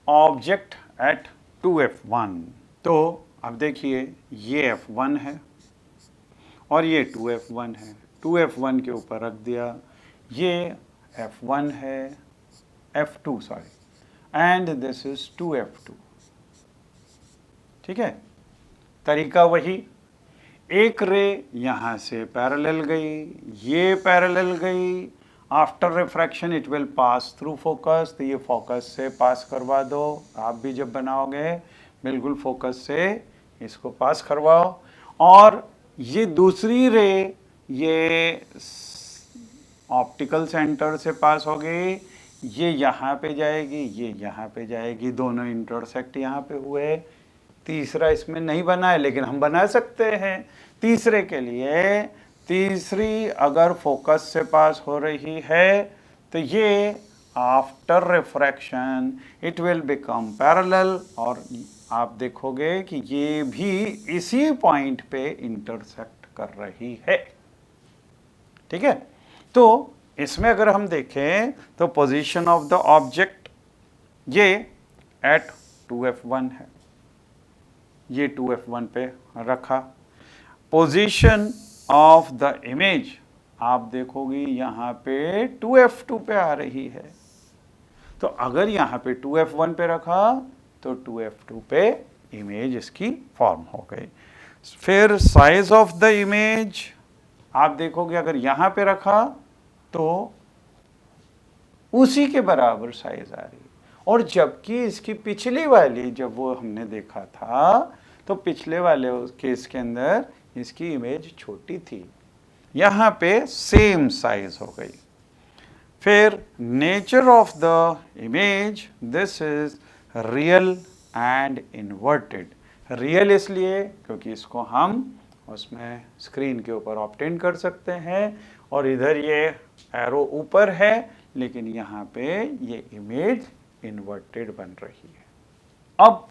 Object at 2f1। तो अब देखिए ये f1 है और ये 2f1 है, 2f1 के ऊपर रख दिया, ये f1 है, f2 sorry, and this is 2f2। ठीक है, तरीका वही, एक रे यहां से पैरेलल गई, ये पैरेलल गई, after refraction it will pass through focus, तो ये फोकस से पास करवा दो। आप भी जब बनाओगे बिल्कुल फोकस से इसको पास करवाओ। और ये दूसरी रे ये ऑप्टिकल सेंटर से पास हो गई, ये यहाँ पे जाएगी, ये यहाँ पे जाएगी, दोनों इंटरसेक्ट यहाँ पे हुए। तीसरा इसमें नहीं बना है लेकिन हम बना सकते हैं तीसरे के लिए। तीसरी अगर फोकस से पास हो रही है तो ये after refraction it will become parallel, और आप देखोगे कि ये भी इसी पॉइंट पे इंटरसेक्ट कर रही है। ठीक है, तो इसमें अगर हम देखें तो पोजीशन ऑफ द ऑब्जेक्ट ये एट 2f1 है, ये 2f1 पे रखा। पोजीशन ऑफ द इमेज आप देखोगे यहाँ पे 2f2 पे आ रही है, तो अगर यहाँ पे 2f1 पे रखा तो 2f2 पे इमेज इसकी फॉर्म हो गई। फिर साइज ऑफ द इमेज आप देखोगे अगर यहाँ पे रखा तो उसी के बराबर साइज आ रही, और जबकि इसकी पिछली वाली जब वो हमने देखा था तो पिछले वाले केस के अंदर इसकी इमेज छोटी थी, यहाँ पे सेम साइज हो गई। फिर nature of the image, this is real and inverted. Real इसलिए क्योंकि इसको हम उसमें स्क्रीन के ऊपर ऑब्टेन कर सकते हैं, और इधर ये एरो ऊपर है लेकिन यहाँ पे ये इमेज इन्वर्टेड बन रही है। अब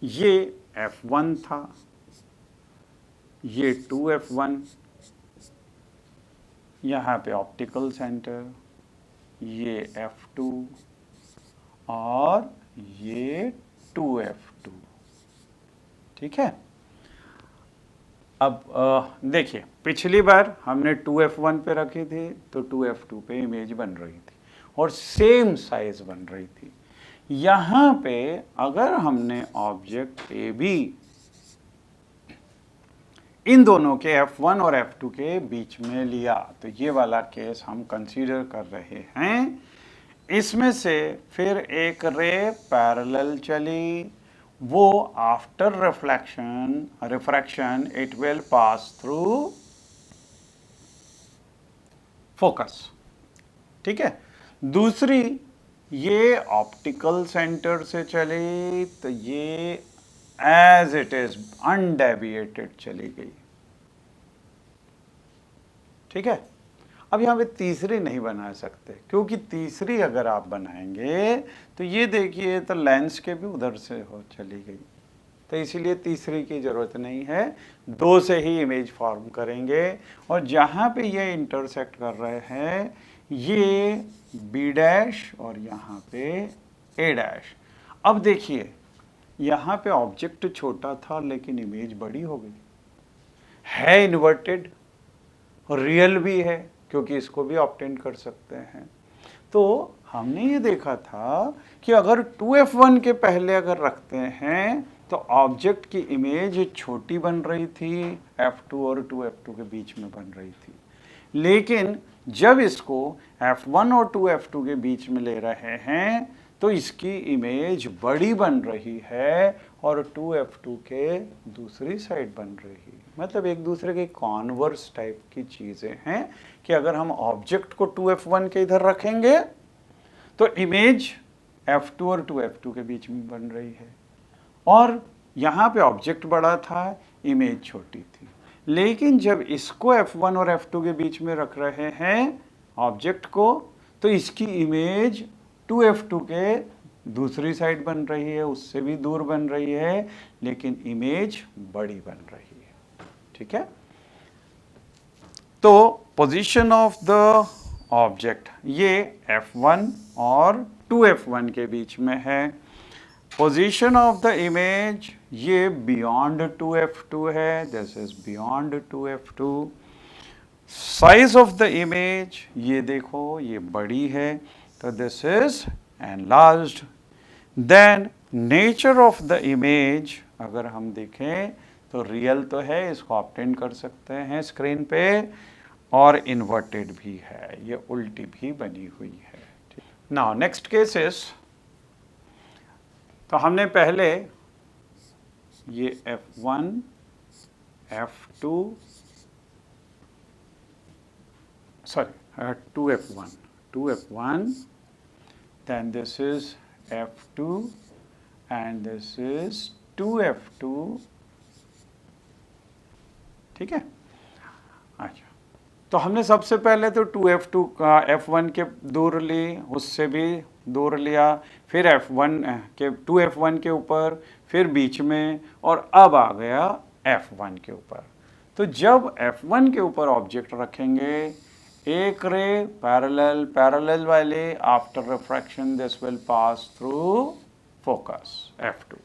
ये f1 था, ये 2f1, यहाँ पे ऑप्टिकल सेंटर, ये f2 और ये 2f2। ठीक है, अब देखिए पिछली बार हमने 2f1 पे रखी थी तो 2f2 पे इमेज बन रही थी और सेम साइज बन रही थी। यहाँ पे अगर हमने ऑब्जेक्ट ए बी इन दोनों के f1 और f2 के बीच में लिया, तो ये वाला केस हम कंसीडर कर रहे हैं। इसमें से फिर एक रे पैरेलल चली, वो after refraction it will pass through focus. ठीक है, दूसरी ये ऑप्टिकल सेंटर से चली तो ये एज इट इज अनडेविएटेड चली गई। ठीक है, अब यहाँ पे तीसरी नहीं बना सकते, क्योंकि तीसरी अगर आप बनाएंगे तो ये देखिए तो लेंस के भी उधर से हो चली गई, तो इसीलिए तीसरी की ज़रूरत नहीं है, दो से ही इमेज फॉर्म करेंगे। और जहाँ पे ये इंटरसेक्ट कर रहे हैं ये बी डैश और यहाँ पे ए डैश। अब देखिए यहाँ पे ऑब्जेक्ट छोटा था लेकिन इमेज बड़ी हो गई, है इन्वर्टेड, रियल भी है क्योंकि इसको भी ऑब्टेन कर सकते हैं। तो हमने ये देखा था कि अगर 2f1 के पहले अगर रखते हैं तो ऑब्जेक्ट की इमेज छोटी बन रही थी, f2 और 2f2 के बीच में बन रही थी, लेकिन जब इसको f1 और 2f2 के बीच में ले रहे हैं तो इसकी इमेज बड़ी बन रही है और 2f2 के दूसरी साइड बन रही है। मतलब एक दूसरे के कॉन्वर्स टाइप की चीज़ें हैं कि अगर हम ऑब्जेक्ट को 2f1 के इधर रखेंगे तो इमेज f2 और 2f2 के बीच में बन रही है, और यहाँ पे ऑब्जेक्ट बड़ा था, इमेज छोटी थी। लेकिन जब इसको f1 और f2 के बीच में रख रहे हैं ऑब्जेक्ट को, तो इसकी इमेज 2f2 के दूसरी साइड बन रही है, उससे भी दूर बन रही है, लेकिन इमेज बड़ी बन रही है। ठीक है, तो पोजीशन ऑफ द ऑब्जेक्ट ये f1 और 2f1 के बीच में है। पोजीशन ऑफ द इमेज ये बियॉन्ड 2f2 है, this is beyond 2f2। Size of the image ये देखो ये बड़ी है, तो this is enlarged. Then nature of the image अगर हम देखें तो रियल तो है, इसको ऑब्टेन कर सकते हैं स्क्रीन पे, और इन्वर्टेड भी है, ये उल्टी भी बनी हुई है। नाउ नेक्स्ट केसेस, तो हमने पहले ये F1, F2 sorry 2F1, then this is F2 and this is 2F2, ठीक है। अच्छा, तो हमने सबसे पहले तो 2F2 का F1 के दूर ली, उससे भी दूर लिया, फिर F1 के 2F1 के ऊपर, फिर बीच में, और अब आ गया F1 के ऊपर। तो जब F1 के ऊपर ऑब्जेक्ट रखेंगे, एक रे पैरेलल वाले, after refraction this will pass through focus F2,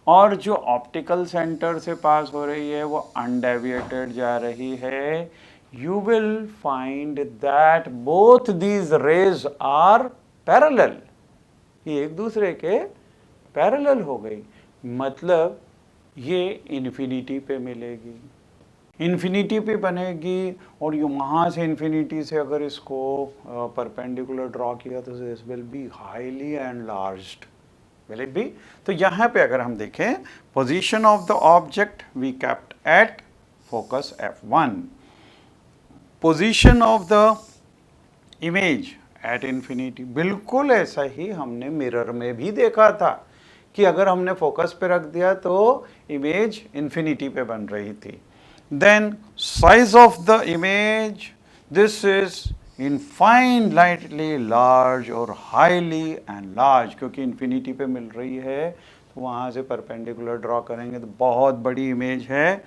और जो ऑप्टिकल सेंटर से पास हो रही है वो अनडेविएटेड जा रही है। You will find that both these rays are parallel, ये एक दूसरे के पैरेलल हो गई, मतलब ये इन्फिनिटी पे मिलेगी, इन्फिनिटी पे बनेगी, और ये वहाँ से इन्फिनिटी से अगर इसको परपेंडिकुलर ड्रॉ किया तो this will be highly enlarged, will it be. तो यहाँ पे अगर हम देखें, position of the object we kept at focus F1, position of the image at infinity, बिल्कुल ऐसा ही हमने मिरर में भी देखा था कि अगर हमने फोकस पे रख दिया तो इमेज इन्फिनिटी पे बन रही थी। Then size of the image, this is infinitely large और हाईली एनलार्ज, क्योंकि इन्फिनिटी पे मिल रही है, तो वहाँ से परपेंडिकुलर ड्रॉ करेंगे तो बहुत बड़ी इमेज है।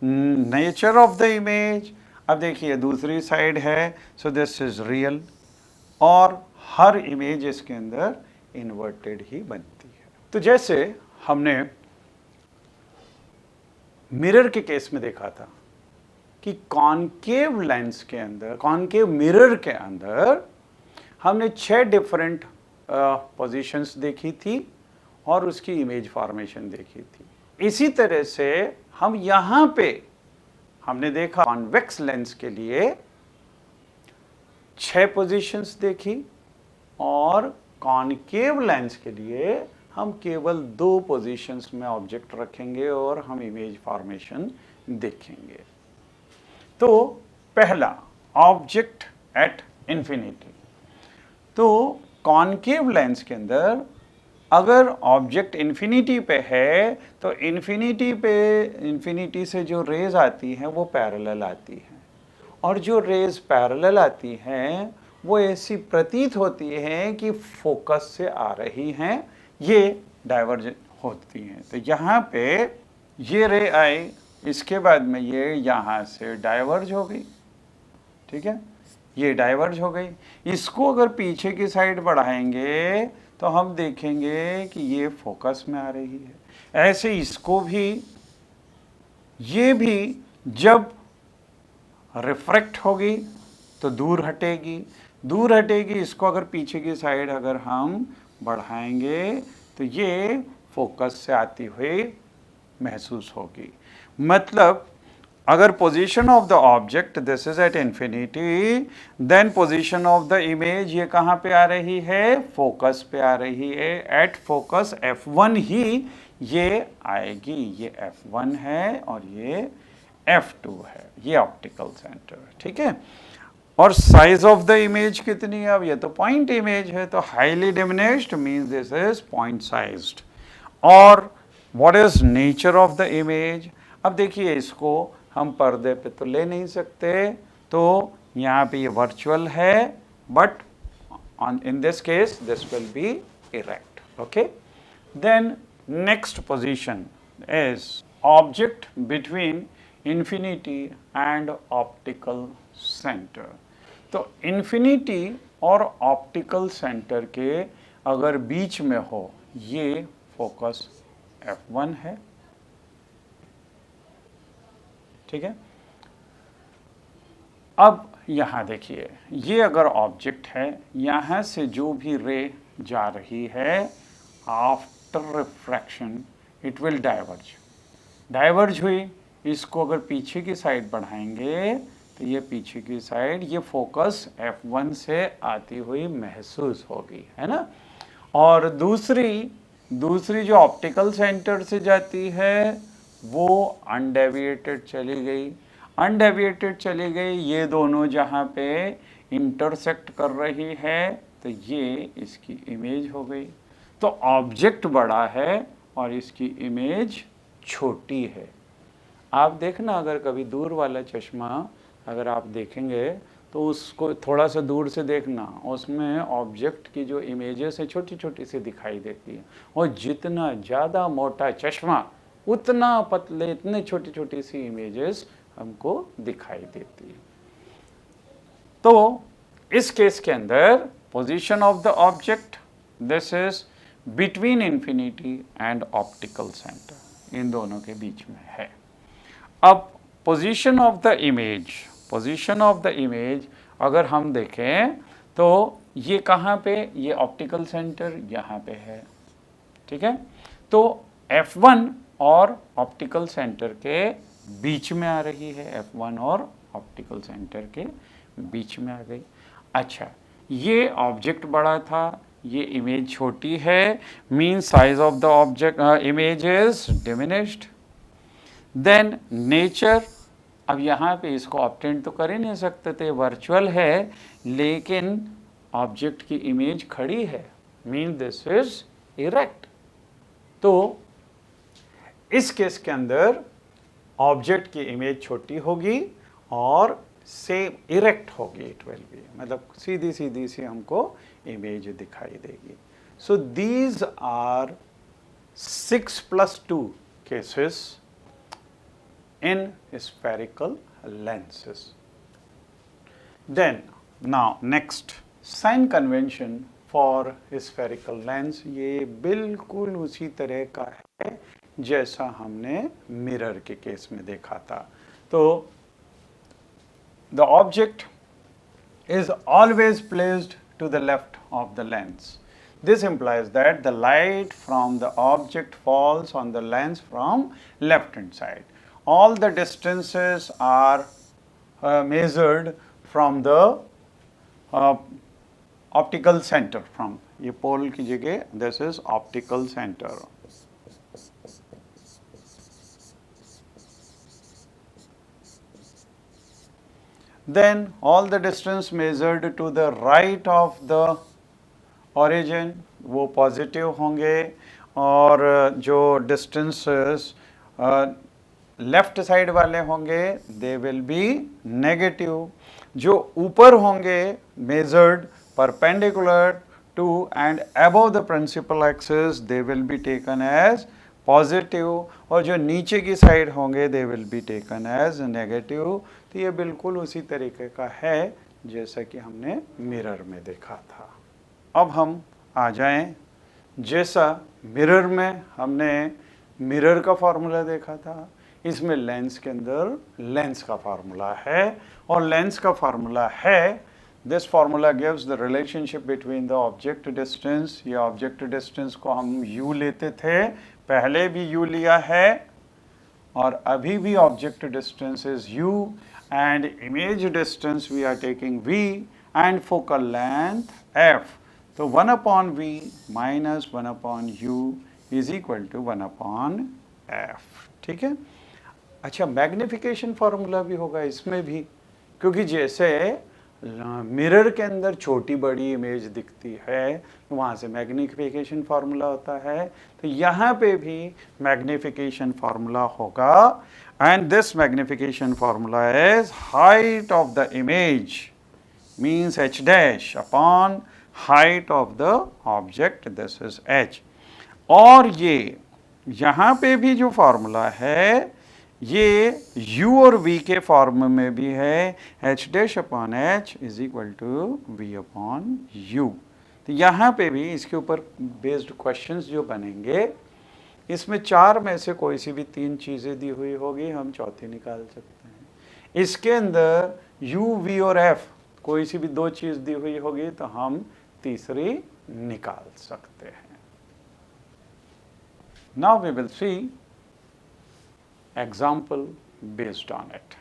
नेचर ऑफ द इमेज, अब देखिए दूसरी साइड है, सो दिस इज रियल, और हर इमेज इसके अंदर इन्वर्टेड ही बनती है। तो जैसे हमने मिरर के केस में देखा था कि कॉनकेव लेंस के अंदर, कॉनकेव मिरर के अंदर हमने 6 डिफरेंट पोजीशंस देखी थी और उसकी इमेज फॉर्मेशन देखी थी। इसी तरह से हम यहाँ पे हमने देखा कॉन्वेक्स लेंस के लिए 6 पोजीशंस देखी, और कॉनकेव लेंस के लिए हम केवल 2 पोजीशंस में ऑब्जेक्ट रखेंगे और हम इमेज फॉर्मेशन देखेंगे। तो पहला ऑब्जेक्ट एट इन्फिनिटी, तो कॉनकेव लेंस के अंदर अगर ऑब्जेक्ट इन्फिनिटी पे है तो इन्फिनिटी से जो रेज आती हैं वो पैरेलल आती हैं, और जो रेज पैरेलल आती हैं वो ऐसी प्रतीत होती हैं कि फोकस से आ रही हैं, ये डाइवर्जेंट होती हैं। तो यहाँ पे ये रे आई, इसके बाद में ये यहाँ से डाइवर्ज हो गई, ठीक है, ये डाइवर्ज हो गई। इसको अगर पीछे की साइड बढ़ाएंगे तो हम देखेंगे कि ये फोकस में आ रही है। ऐसे इसको भी, ये भी जब रिफ्रैक्ट होगी तो दूर हटेगी, इसको अगर पीछे की साइड अगर हम बढ़ाएंगे तो ये फोकस से आती हुई महसूस होगी। मतलब अगर position of the object this is at infinity, then position of the image ये कहाँ पे आ रही है, फोकस पे आ रही है, एट फोकस F1 ही ये आएगी। ये F1 है और ये F2 है, ये ऑप्टिकल सेंटर, ठीक है। और साइज ऑफ द इमेज कितनी है, अब ये तो पॉइंट इमेज है, तो highly diminished means this is point sized. और what is nature of the image, अब देखिए इसको हम पर्दे पे तो ले नहीं सकते, तो यहाँ पे ये वर्चुअल है, but in this case this will be erect, okay. Then next position is object between infinity and optical center। तो infinity और optical center के अगर बीच में हो ये फोकस F1 है, ठीक है। अब यहाँ देखिए, ये अगर ऑब्जेक्ट है, यहाँ से जो भी रे जा रही है after refraction it will diverge हुई, इसको अगर पीछे की साइड बढ़ाएंगे तो ये पीछे की साइड ये फोकस F1 से आती हुई महसूस होगी, है ना। और दूसरी जो ऑप्टिकल सेंटर से जाती है वो अनडेविएटेड चली गई, ये दोनों जहाँ पे इंटरसेक्ट कर रही है तो ये इसकी इमेज हो गई। तो ऑब्जेक्ट बड़ा है और इसकी इमेज छोटी है। आप देखना, अगर कभी दूर वाला चश्मा अगर आप देखेंगे तो उसको थोड़ा सा दूर से देखना, उसमें ऑब्जेक्ट की जो इमेजेस है छोटी छोटी सी दिखाई देती है, और जितना ज़्यादा मोटा चश्मा उतना पतले, इतने छोटी छोटी सी इमेजेस हमको दिखाई देती है। तो इस केस के अंदर position of the object, this is between infinity and optical centre, इन दोनों के बीच में है। अब पोजीशन ऑफ द इमेज अगर हम देखें तो ये कहाँ पे, ये ऑप्टिकल सेंटर यहाँ पे है, ठीक है। तो F1 और ऑप्टिकल सेंटर के बीच में आ रही है, F1 और ऑप्टिकल सेंटर के बीच में आ गई। अच्छा, ये ऑब्जेक्ट बड़ा था, ये इमेज छोटी है, mean size of the object image is diminished. Then nature, अब यहाँ पे इसको ऑब्टेंड तो कर ही नहीं सकते थे, वर्चुअल है, लेकिन ऑब्जेक्ट की इमेज खड़ी है, मीन दिस इज इरेक्ट। तो इस केस के अंदर ऑब्जेक्ट की इमेज छोटी होगी और सेम इरेक्ट होगी, इट विल बी, मतलब सीधी सीधी सी हमको इमेज दिखाई देगी। So these are 6+2 cases in spherical lenses. Then now next, sign convention for spherical lens, ये बिल्कुल उसी तरह का है जैसा हमने मिरर के केस में देखा था। तो the object is always placed to the left of the lens. This implies that the light from the object falls on the lens from left hand side. All the distances are measured from the optical center, from ये pole की जगह this is optical center. Then all the distance measured to the right of the origin वो positive होंगे, और जो distances left side वाले होंगे they will B negative. जो ऊपर होंगे measured perpendicular to and above the principal axis they will be taken as positive, और जो नीचे की साइड होंगे they will be taken as negative. तो ये बिल्कुल उसी तरीके का है जैसा कि हमने मिरर में देखा था। अब हम आ जाएं, जैसा मिरर में हमने मिरर का फार्मूला देखा था, इसमें लेंस के अंदर लेंस का फार्मूला है, और लेंस का फार्मूला है, this formula gives the relationship between the object distance. ये ऑब्जेक्ट डिस्टेंस को हम u लेते थे, पहले भी u लिया है और अभी भी object distance is u, and image distance we are taking v and focal length f। तो 1/v minus 1/u is equal to 1/f, ठीक है। अच्छा, मैग्निफिकेशन फार्मूला भी होगा इसमें भी, क्योंकि जैसे मिरर के अंदर छोटी बड़ी इमेज दिखती है वहाँ से मैग्निफिकेशन फार्मूला होता है, तो यहाँ पे भी मैग्निफिकेशन फार्मूला होगा, and this magnification formula is height of the image means h dash upon height of the object, this is h। और ये यहाँ पे भी जो फार्मूला है ये u और v के फॉर्म में भी है, h dash upon h is equal to v upon u। तो यहाँ पे भी इसके ऊपर बेस्ड क्वेश्चंस जो बनेंगे इसमें 4 में से कोई सी भी 3 चीज़ें दी हुई होगी, हम चौथी निकाल सकते हैं। इसके अंदर u, v और f कोई सी भी 2 चीज़ दी हुई होगी तो हम तीसरी निकाल सकते हैं। Now we will see example based on it.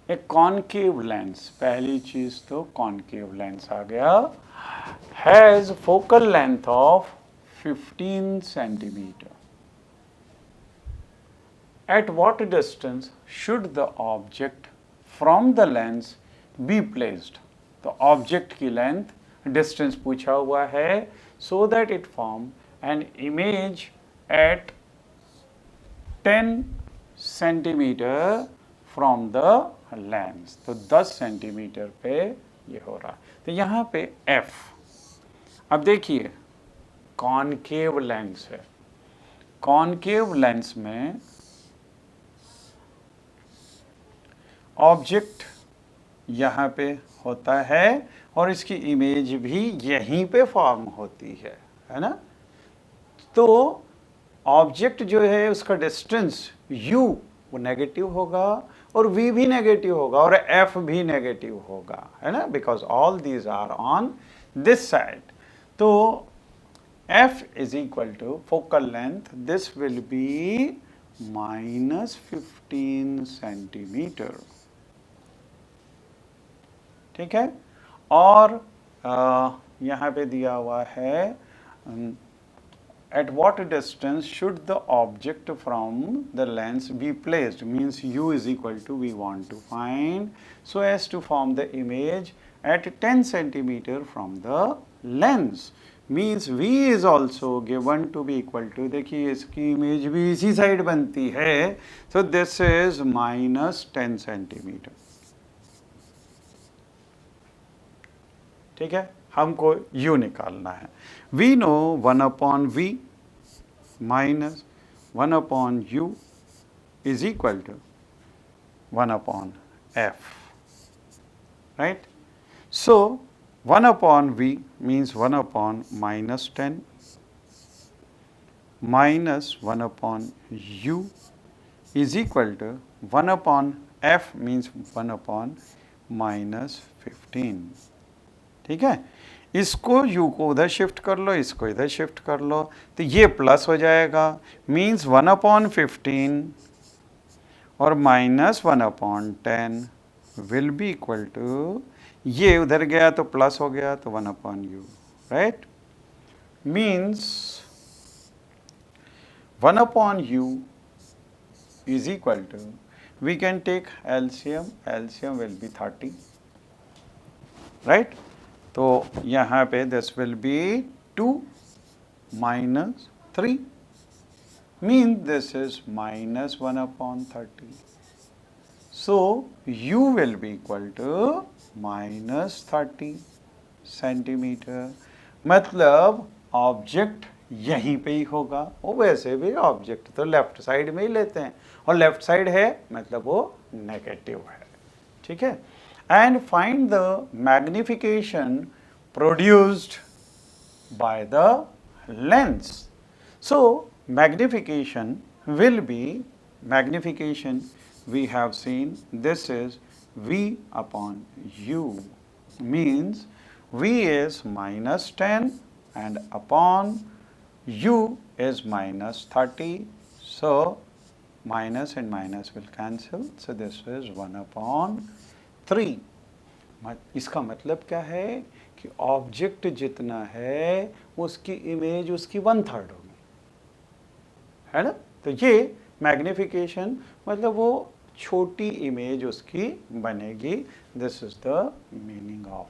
एक कॉनकेव लेंस, पहली चीज तो कॉनकेव लेंस आ गया, has focal length of 15 centimetre. At what distance should the object from the lens be placed. तो ऑब्जेक्ट की लेंथ डिस्टेंस पूछा हुआ है, so that it form an image at 10 centimetre from the lens. तो 10 centimetre पे ये हो रहा। तो यहाँ पे f, अब देखिए कॉनकेव लेंस है, कॉनकेव लेंस में ऑब्जेक्ट यहाँ पे होता है और इसकी इमेज भी यहीं पे फॉर्म होती है ना। तो ऑब्जेक्ट जो है उसका डिस्टेंस u वो नेगेटिव होगा और v भी नेगेटिव होगा और f भी नेगेटिव होगा, है ना, because all these are on this side. तो f is equal to focal length, this will be -15 centimetre. ठीक है, और यहाँ पे दिया हुआ है at what distance should the object from the lens be placed, means u is equal to, we want to find so as to form the image at 10 centimeter from the lens, means v is also given to be equal to, देखिए इसकी image भी इसी side बनती है, so this is -10 centimetre. ठीक है, हमको u निकालना है। We know 1 upon v minus 1 upon u is equal to 1 upon f, right? So 1 upon v means 1 upon -10 minus 1 upon u is equal to 1 upon f means 1 upon -15। ठीक है, इसको u को उधर शिफ्ट कर लो, इसको इधर शिफ्ट कर लो, तो ये प्लस हो जाएगा, मीन्स 1/15 और -1/10 विल बी इक्वल टू, ये उधर गया तो प्लस हो गया तो 1/u, right, means 1/u is equal to, we can take LCM, LCM will be 30, right? तो यहाँ पे this will be 2 minus 3, means this is -1/30. So u will be equal to -30 centimetre. मतलब ऑब्जेक्ट यहीं पे ही होगा, वो वैसे भी ऑब्जेक्ट तो लेफ्ट साइड में ही लेते हैं और लेफ्ट साइड है मतलब वो नेगेटिव है। ठीक है, and find the magnification produced by the lens. So magnification will be, magnification we have seen, this is v upon u, means v is -10 and upon u is -30, so minus and minus will cancel, so this is 1/3। इसका मतलब क्या है कि object जितना है उसकी image उसकी 1/3 होगी, है ना। तो ये मैग्निफिकेशन मतलब वो छोटी इमेज उसकी बनेगी, this is the meaning of